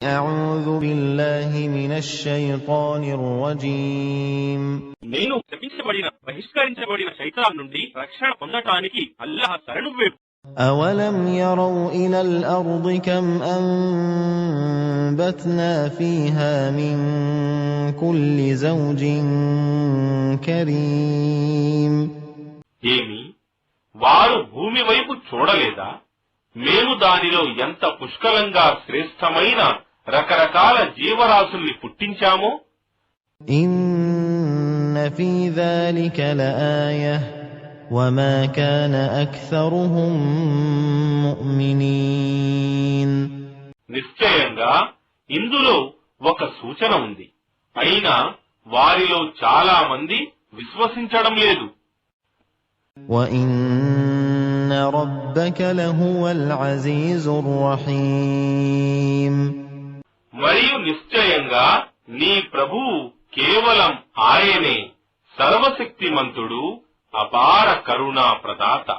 أعوذ بالله من الشيطان الرجيم నేను శపించబడిన బహిష్కరించబడిన శైతాన్ నుండి రక్షణ పొందటానికి అల్లాహ్ శరణు వేడు. أولم يروا إلى الأرض كم أنبتنا فيها من كل زوج كريم ఏమి వారు భూమి వైపు చూడలేదా? మేము దానిలో ఎంత పుష్కలంగా శ్రేష్టమైన రకరకాల జీవరాశుల్ని పుట్టించామో. إن في ذلك لآية وما كان أكثرهم مؤمنين నిశ్చయంగా ఇందులో ఒక సూచన ఉంది, అయినా వారిలో చాలా మంది విశ్వసించడం లేదు. وإن ربك لهو العزيز الرحيم మరియు నిశ్చయంగా నీ ప్రభువు కేవలం ఆయనే సర్వశక్తిమంతుడు, అపార కరుణా ప్రదాత.